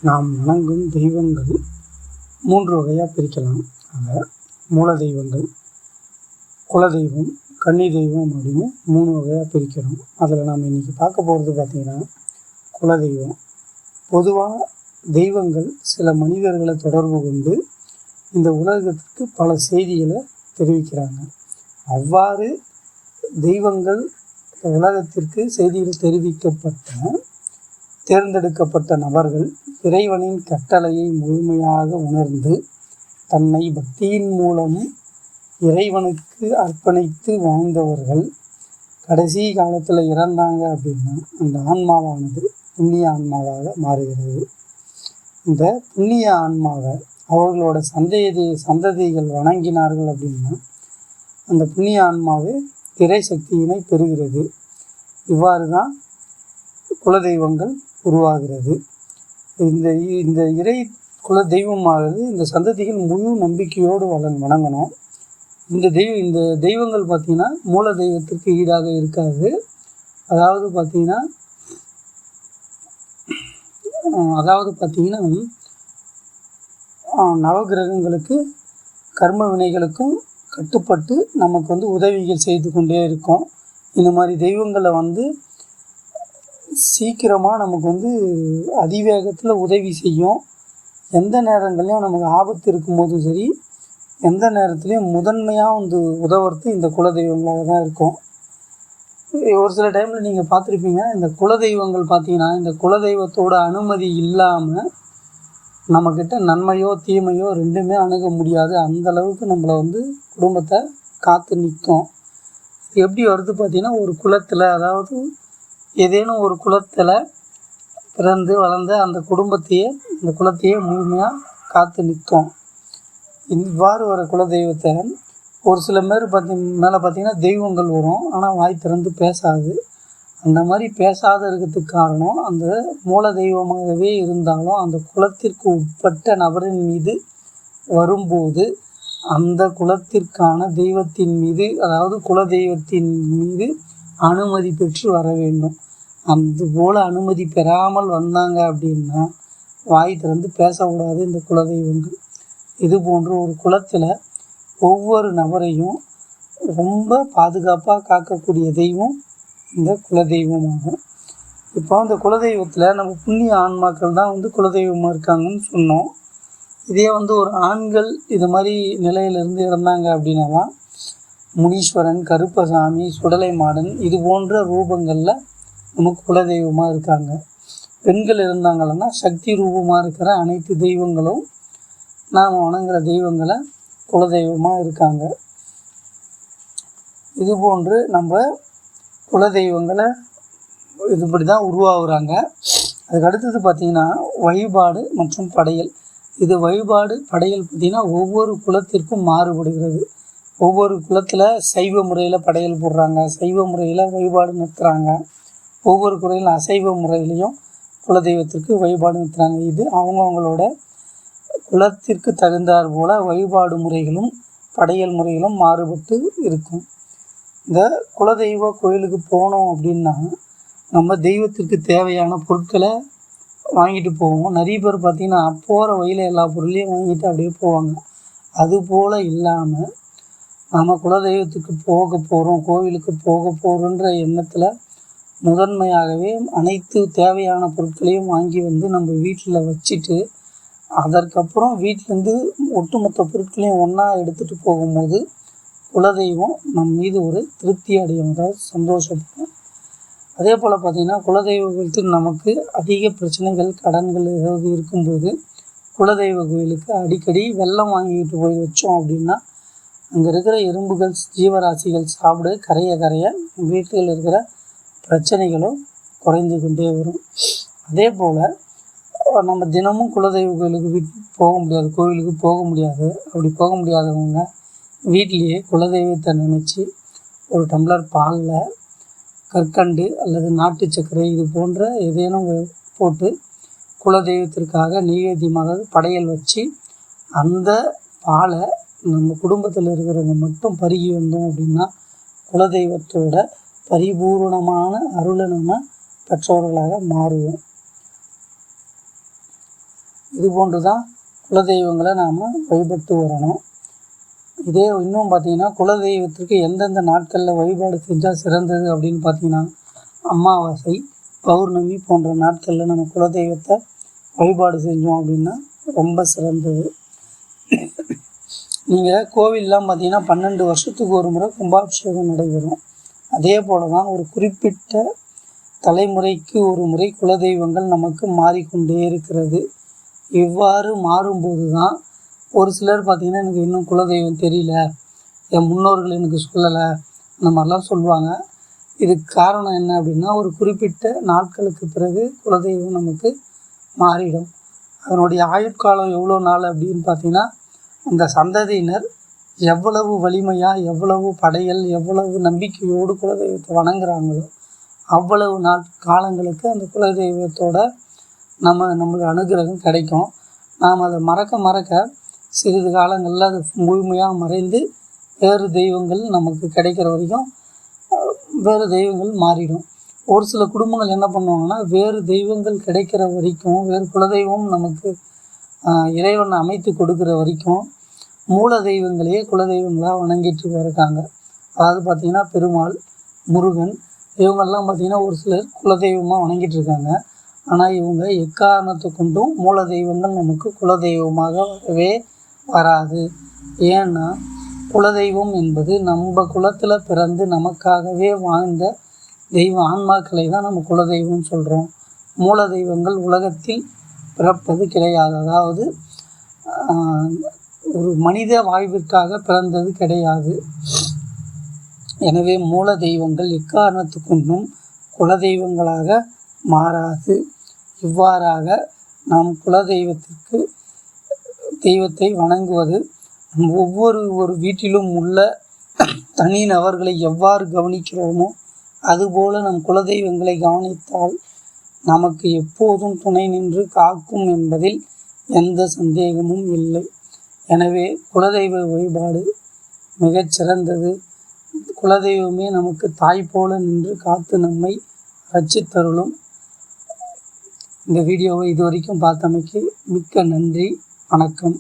நாம் வணங்கும் தெய்வங்கள் 3 வகையாக பிரிக்கலாம். அதை மூல தெய்வங்கள், குலதெய்வம், கன்னி தெய்வம் அப்படின்னு 3 வகையாக பிரிக்கிறோம். அதில் நாம் இன்றைக்கி பார்க்க போகிறது பார்த்திங்கன்னா குலதெய்வம். பொதுவாக தெய்வங்கள் சில மனிதர்களை தொடர்பு கொண்டு இந்த உலகத்திற்கு பல செய்திகளை தெரிவிக்கிறாங்க. அவ்வாறு தெய்வங்கள் உலகத்திற்கு செய்திகள் தெரிவிக்கப்பட்ட தேர்ந்தெடுக்கப்பட்ட நபர்கள் இறைவனின் கட்டளையை முழுமையாக உணர்ந்து தன்னை பக்தியின் மூலம் இறைவனுக்கு அர்ப்பணித்து வாழ்ந்தவர்கள் கடைசி காலத்தில் இறந்தாங்க அப்படின்னா அந்த ஆன்மாவானது புண்ணிய ஆன்மாவாக மாறுகிறது. இந்த புண்ணிய ஆன்மாவை அவர்களோட சந்ததிகள் வணங்கினார்கள் அப்படின்னா அந்த புண்ணிய ஆன்மாவே இறை சக்தியினை பெறுகிறது. இவ்வாறு தான் குலதெய்வங்கள் உருவாகிறது. இந்த இறை குல தெய்வமானது இந்த சந்ததிகள் முழு நம்பிக்கையோடு வணங்கணும். இந்த தெய்வங்கள் பார்த்திங்கன்னா மூல தெய்வத்திற்கு ஈடாக இருக்காது. அதாவது பார்த்திங்கன்னா நவகிரகங்களுக்கு கர்ம வினைகளுக்கும் கட்டுப்பட்டு நமக்கு உதவிகள் செய்து கொண்டே இருக்கும். இந்த மாதிரி தெய்வங்களை சீக்கிரமாக நமக்கு அதிவேகத்தில் உதவி செய்யும். எந்த நேரங்கள்லையும் நமக்கு ஆபத்து இருக்கும்போதும் சரி, எந்த நேரத்துலையும் முதன்மையாக உதவுறது இந்த குலதெய்வங்களாக தான் இருக்கும். ஒரு சில டைமில் நீங்கள் பார்த்துருப்பீங்க, இந்த குலதெய்வங்கள் பார்த்திங்கன்னா இந்த குலதெய்வத்தோட அனுமதி இல்லாமல் நம்மக்கிட்ட நன்மையோ தீமையோ ரெண்டுமே அணுக முடியாது. அந்தளவுக்கு நம்மளை குடும்பத்தை காத்து நிற்கும். இது எப்படி வருது பார்த்திங்கன்னா, ஒரு குலத்தில், அதாவது ஏதேனும் ஒரு குலத்தில் பிறந்து வளர்ந்த அந்த குலத்தையே முழுமையாக காத்து நிற்கும். இவ்வாறு வர குலதெய்வத்தை ஒரு சில மேலே பார்த்திங்கன்னா தெய்வங்கள் வரும், ஆனால் வாய் திறந்து பேசாது. அந்த மாதிரி பேசாத இருக்கிறதுக்கு காரணம், அந்த மூல தெய்வமாகவே இருந்தாலும் அந்த குலத்திற்கு உட்பட்ட நபரின் மீது வரும்போது அந்த குலத்திற்கான தெய்வத்தின் மீது, அதாவது குலதெய்வத்தின் மீது அனுமதி பெற்று வர வேண்டும். அதுபோல் அனுமதி பெறாமல் வந்தாங்க அப்படின்னா வாய் திறந்து பேசக்கூடாது இந்த குலதெய்வங்கள். இது போன்ற ஒரு குலத்தில் ஒவ்வொரு நபரையும் ரொம்ப பாதுகாப்பாக காக்கக்கூடிய தெய்வம் இந்த குலதெய்வமாகும். இப்போ அந்த குலதெய்வத்தில் நம்ம புண்ணிய ஆன்மாக்கள் தான் குலதெய்வமாக இருக்காங்கன்னு சொன்னோம். இதே ஒரு ஆண்கள் இது மாதிரி நிலையிலிருந்து இறந்தாங்க அப்படின்னா முனீஸ்வரன், கருப்பசாமி, சுடலை மாடன் இது போன்ற ரூபங்களில் நமக்கு குலதெய்வமாக இருக்காங்க. பெண்கள் இருந்தாங்கன்னா சக்தி ரூபமாக இருக்கிற அனைத்து தெய்வங்களும் நாம் வணங்குகிற தெய்வங்களை குலதெய்வமாக இருக்காங்க. இது போன்று நம்ம குலதெய்வங்களை இதுபடி தான் உருவாகுறாங்க. அதுக்கு அடுத்தது பார்த்திங்கன்னா வழிபாடு மற்றும் படையல். இது வழிபாடு படையல் பார்த்திங்கன்னா ஒவ்வொரு குலத்திற்கும் மாறுபடுகிறது. ஒவ்வொரு குலத்தில் சைவ முறையில் படையல் போடுறாங்க, சைவ முறையில் வழிபாடு நிறுத்துகிறாங்க. ஒவ்வொரு குறையில் அசைவ முறையிலையும் குலதெய்வத்திற்கு வழிபாடு நிறுத்துகிறாங்க. இது அவங்கவுங்களோட குலத்திற்கு தகுந்தாற் போல் வழிபாடு முறைகளும் படையல் முறைகளும் மாறுபட்டு இருக்கும். இந்த குலதெய்வ கோயிலுக்கு போனோம் அப்படின்னா நம்ம தெய்வத்திற்கு தேவையான பொருட்களை வாங்கிட்டு போவோம். நிறைய பேர் பார்த்திங்கன்னா போகிற வழியில் எல்லா பொருளையும் வாங்கிட்டு அப்படியே போவாங்க. அதுபோல் இல்லாமல் நம்ம குலதெய்வத்துக்கு போக போகிறோம், கோவிலுக்கு போக போகிறோன்ற எண்ணத்தில் முதன்மையாகவே அனைத்து தேவையான பொருட்களையும் வாங்கி நம்ம வீட்டில் வச்சுட்டு அதற்கப்புறம் வீட்டிலேருந்து ஒட்டுமொத்த பொருட்களையும் ஒன்றா எடுத்துகிட்டு போகும்போது குலதெய்வம் நம் மீது ஒரு திருப்தி அடையும், அதாவது சந்தோஷப்படும். அதே போல் பார்த்திங்கன்னா குலதெய்வத்துக்கு நமக்கு அதிக பிரச்சனைகள், கடன்கள் ஏதாவது இருக்கும்போது குலதெய்வ கோயிலுக்கு அடிக்கடி வெல்லம் வாங்கிட்டு போய் வச்சோம் அப்படின்னா அங்கே இருக்கிற எறும்புகள், ஜீவராசிகள் சாப்பிட கரைய வீட்டில் இருக்கிற பிரச்சனைகளும் குறைந்து கொண்டே வரும். அதே போல் நம்ம தினமும் குலதெய்வ கோயிலுக்கு கோவிலுக்கு போக முடியாது. அப்படி போக முடியாதவங்க வீட்டிலேயே குலதெய்வத்தை நினச்சி ஒரு டம்ளர் பாலில் கற்கண்டு அல்லது நாட்டு சர்க்கரை இது போன்ற ஏதேனும் போட்டு குலதெய்வத்திற்காக நெய்வேத்தியமாக படையல் வச்சு அந்த பாலை நம்ம குடும்பத்தில் இருக்கிறவங்க மட்டும் பருகி வந்தோம் அப்படின்னா குலதெய்வத்தோட பரிபூர்ணமான அருளை நம்ம பெற்றவர்களாக மாறுவோம். இது போன்று தான் குலதெய்வங்களை நாம் வழிபட்டு வரணும். இதே இன்னும் பார்த்திங்கன்னா குலதெய்வத்திற்கு எந்தெந்த நாட்களில் வழிபாடு செஞ்சால் சிறந்தது அப்படின்னு பார்த்திங்கன்னா அமாவாசை, பௌர்ணமி போன்ற நாட்களில் நம்ம குலதெய்வத்தை வழிபாடு செஞ்சோம் அப்படின்னா ரொம்ப சிறந்தது. நீங்கள் கோவிலெலாம் பார்த்திங்கன்னா 12 வருஷத்துக்கு ஒரு முறை கும்பாபிஷேகம் நடைபெறும். அதே போல் தான் ஒரு குறிப்பிட்ட தலைமுறைக்கு ஒரு முறை குலதெய்வங்கள் நமக்கு மாறிக்கொண்டே இருக்கிறது. இவ்வாறு மாறும்போது தான் ஒரு சிலர் பார்த்திங்கன்னா எனக்கு இன்னும் குலதெய்வம் தெரியல, என் முன்னோர்கள் எனக்கு சொல்லலை, அந்த மாதிரிலாம் சொல்லுவாங்க. இதுக்கு காரணம் என்ன அப்படின்னா ஒரு குறிப்பிட்ட நாட்களுக்கு பிறகு குலதெய்வம் நமக்கு மாறிடும். அதனுடைய ஆயுட்காலம் எவ்வளோ நாள் அப்படின்னு பார்த்திங்கன்னா அந்த சந்ததியினர் எவ்வளவு வலிமையாக, எவ்வளவு படையல், எவ்வளவு நம்பிக்கையோடு குலதெய்வத்தை வணங்குறாங்களோ அவ்வளவு காலங்களுக்கு அந்த குலதெய்வத்தோட நம்மளுக்கு அனுகிரகம் கிடைக்கும். நாம் அதை மறக்க சிறிது காலங்களில் அது முழுமையாக மறைந்து வேறு தெய்வங்கள் நமக்கு கிடைக்கிற வரைக்கும் வேறு தெய்வங்கள் மாறிடும். ஒரு சில குடும்பங்கள் என்ன பண்ணுவாங்கன்னா வேறு தெய்வங்கள் கிடைக்கிற வரைக்கும், வேறு குலதெய்வம் நமக்கு இறைவன் அமைத்து கொடுக்குற வரைக்கும் மூல தெய்வங்களையே குலதெய்வங்களாக வணங்கிட்டு இருக்காங்க. அதாவது பார்த்திங்கன்னா பெருமாள், முருகன் இவங்கெல்லாம் பார்த்திங்கன்னா ஒரு சிலர் குலதெய்வமாக வணங்கிட்டு இருக்காங்க. ஆனால் இவங்க எக்காரணத்தை கொண்டும் மூல தெய்வங்கள் நமக்கு குலதெய்வமாக வரவே வராது. ஏன்னா குலதெய்வம் என்பது நம்ம குலத்தில் பிறந்து நமக்காகவே வாழ்ந்த தெய்வ ஆன்மாக்களை தான் நம்ம குலதெய்வம்னு சொல்கிறோம். மூல தெய்வங்கள் உலகத்தில் பிறப்பது கிடையாது. அதாவது ஒரு மனித வாழ்விற்காக பிறந்தது கிடையாது. எனவே மூல தெய்வங்கள் எக்காரணத்துக்கொண்டும் குலதெய்வங்களாக மாறாது. இவ்வாறாக நாம் தெய்வத்தை வணங்குவது ஒவ்வொரு வீட்டிலும் உள்ள தனி நபர்களை எவ்வாறு கவனிக்கிறோமோ அதுபோல் நம் குலதெய்வங்களை கவனித்தால் நமக்கு எப்போதும் துணை நின்று காக்கும் என்பதில் எந்த சந்தேகமும் இல்லை. எனவே குலதெய்வ வழிபாடு மிகச்சிறந்தது. குலதெய்வமே நமக்கு தாய் போல நின்று காத்து நம்மை ரட்சித்தருளும். இந்த வீடியோவை இதுவரைக்கும் பார்த்தமைக்கு மிக்க நன்றி. வணக்கம்.